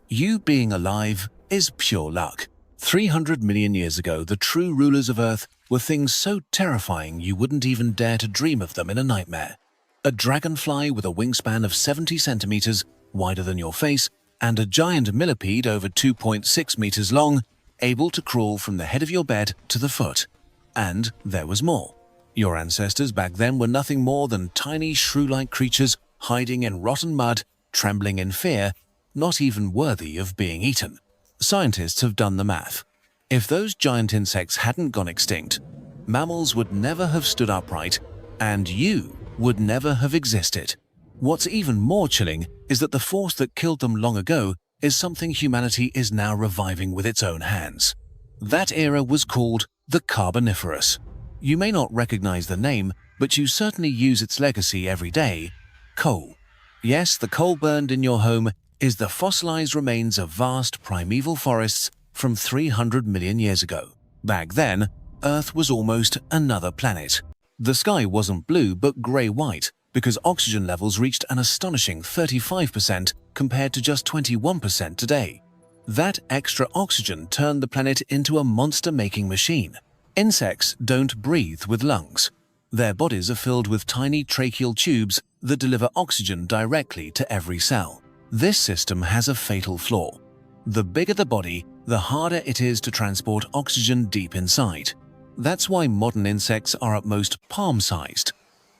You being alive is pure luck. 300 million years ago, the true rulers of Earth were things so terrifying you wouldn't even dare to dream of them in a nightmare. A dragonfly with a wingspan of 70 centimeters, wider than your face, and a giant millipede over 2.6 meters long, able to crawl from the head of your bed to the foot. And there was more. Your ancestors back then were nothing more than tiny shrew-like creatures hiding in rotten mud, trembling in fear, not even worthy of being eaten. Scientists have done the math. If those giant insects hadn't gone extinct, mammals would never have stood upright, and you would never have existed. What's even more chilling is that the force that killed them long ago is something humanity is now reviving with its own hands. That era was called the Carboniferous. You may not recognize the name, but you certainly use its legacy every day: coal. Yes, the coal burned in your home is the fossilized remains of vast primeval forests from 300 million years ago. Back then, Earth was almost another planet. The sky wasn't blue but gray-white because oxygen levels reached an astonishing 35% compared to just 21% today. That extra oxygen turned the planet into a monster-making machine. Insects don't breathe with lungs. Their bodies are filled with tiny tracheal tubes that deliver oxygen directly to every cell. This system has a fatal flaw. The bigger the body, the harder it is to transport oxygen deep inside. That's why modern insects are at most palm-sized.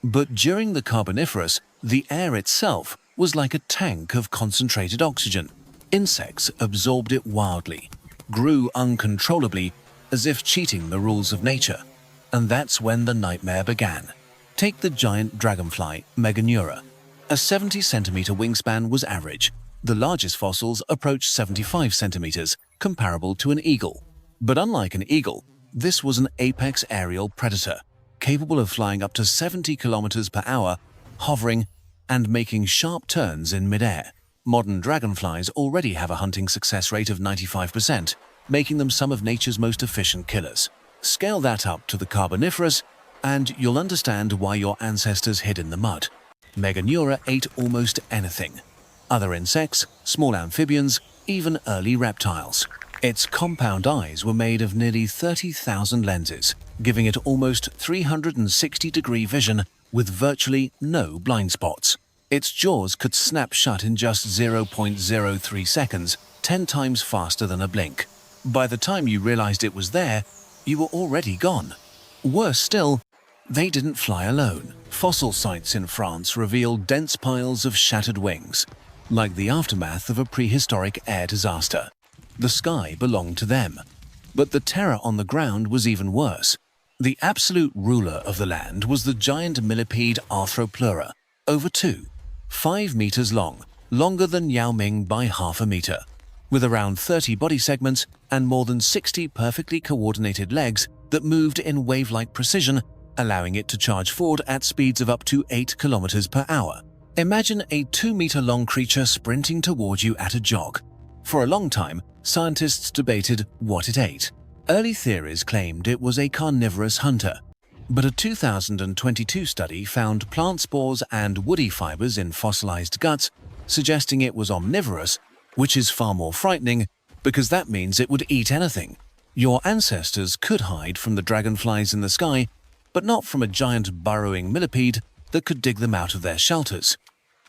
But during the Carboniferous, the air itself was like a tank of concentrated oxygen. Insects absorbed it wildly, grew uncontrollably, as if cheating the rules of nature. And that's when the nightmare began. Take the giant dragonfly, Meganeura. A 70-centimeter wingspan was average. The largest fossils approached 75 centimeters, comparable to an eagle. But unlike an eagle, this was an apex aerial predator, capable of flying up to 70 kilometers per hour, hovering, and making sharp turns in midair. Modern dragonflies already have a hunting success rate of 95%, making them some of nature's most efficient killers. Scale that up to the Carboniferous, and you'll understand why your ancestors hid in the mud. Meganeura ate almost anything. Other insects, small amphibians, even early reptiles. Its compound eyes were made of nearly 30,000 lenses, giving it almost 360-degree vision with virtually no blind spots. Its jaws could snap shut in just 0.03 seconds, 10 times faster than a blink. By the time you realized it was there, you were already gone. Worse still, they didn't fly alone. Fossil sites in France reveal dense piles of shattered wings, like the aftermath of a prehistoric air disaster. The sky belonged to them. But the terror on the ground was even worse. The absolute ruler of the land was the giant millipede Arthropleura, over 5 meters long, longer than Yao Ming by half a meter. With around 30 body segments and more than 60 perfectly coordinated legs that moved in wave-like precision, allowing it to charge forward at speeds of up to 8 kilometers per hour. Imagine a 2-meter-long creature sprinting toward you at a jog. For a long time, scientists debated what it ate. Early theories claimed it was a carnivorous hunter, but a 2022 study found plant spores and woody fibers in fossilized guts, suggesting it was omnivorous, which is far more frightening because that means it would eat anything. Your ancestors could hide from the dragonflies in the sky, but not from a giant burrowing millipede that could dig them out of their shelters.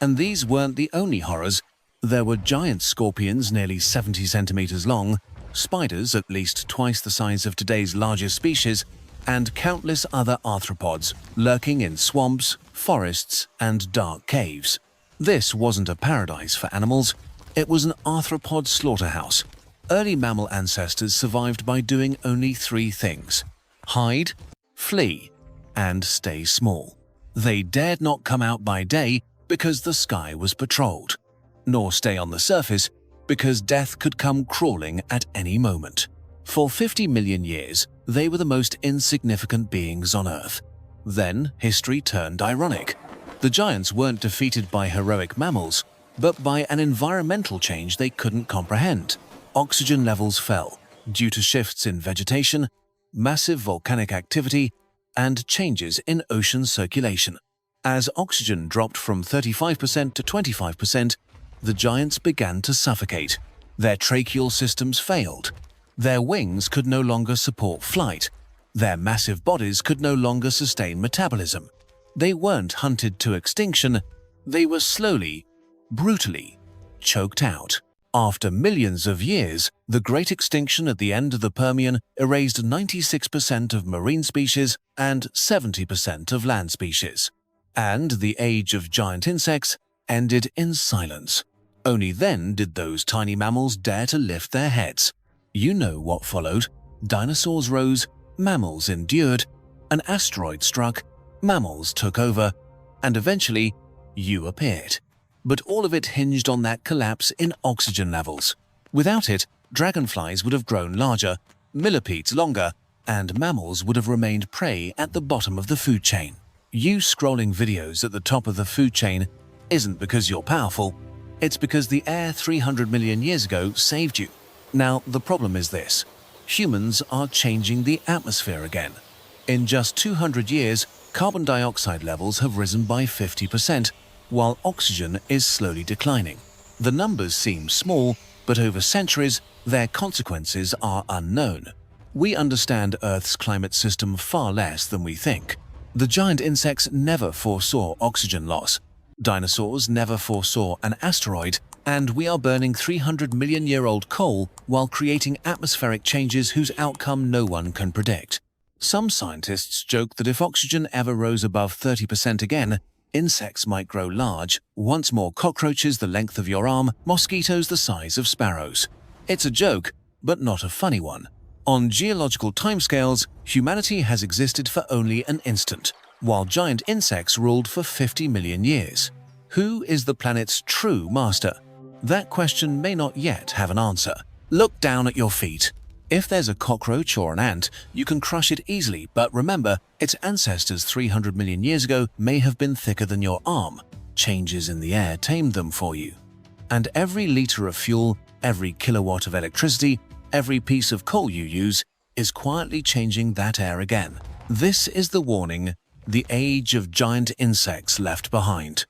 And these weren't the only horrors. There were giant scorpions nearly 70 centimeters long, spiders at least twice the size of today's largest species, and countless other arthropods lurking in swamps, forests, and dark caves. This wasn't a paradise for animals, it was an arthropod slaughterhouse. Early mammal ancestors survived by doing only 3 things: hide, flee, and stay small. They dared not come out by day because the sky was patrolled, nor stay on the surface because death could come crawling at any moment. For 50 million years, they were the most insignificant beings on Earth. Then, history turned ironic. The giants weren't defeated by heroic mammals, but by an environmental change they couldn't comprehend. Oxygen levels fell due to shifts in vegetation, massive volcanic activity, and changes in ocean circulation. As oxygen dropped from 35% to 25%, the giants began to suffocate. Their tracheal systems failed. Their wings could no longer support flight. Their massive bodies could no longer sustain metabolism. They weren't hunted to extinction, they were slowly, brutally choked out. After millions of years, the Great Extinction at the end of the Permian erased 96% of marine species and 70% of land species. And the age of giant insects ended in silence. Only then did those tiny mammals dare to lift their heads. You know what followed. Dinosaurs rose, mammals endured, an asteroid struck, mammals took over, and eventually you appeared. But all of it hinged on that collapse in oxygen levels. Without it, dragonflies would have grown larger, millipedes longer, and mammals would have remained prey at the bottom of the food chain. You scrolling videos at the top of the food chain isn't because you're powerful, it's because the air 300 million years ago saved you. Now, the problem is this. Humans are changing the atmosphere again. In just 200 years, carbon dioxide levels have risen by 50%, while oxygen is slowly declining. The numbers seem small, but over centuries, their consequences are unknown. We understand Earth's climate system far less than we think. The giant insects never foresaw oxygen loss. Dinosaurs never foresaw an asteroid, and we are burning 300-million-year-old coal while creating atmospheric changes whose outcome no one can predict. Some scientists joke that if oxygen ever rose above 30% again, insects might grow large, once more cockroaches the length of your arm, mosquitoes the size of sparrows. It's a joke, but not a funny one. On geological timescales, humanity has existed for only an instant, while giant insects ruled for 50 million years. Who is the planet's true master? That question may not yet have an answer. Look down at your feet. If there's a cockroach or an ant, you can crush it easily, but remember, its ancestors 300 million years ago may have been thicker than your arm. Changes in the air tamed them for you. And every liter of fuel, every kilowatt of electricity, every piece of coal you use is quietly changing that air again. This is the warning, the age of giant insects left behind.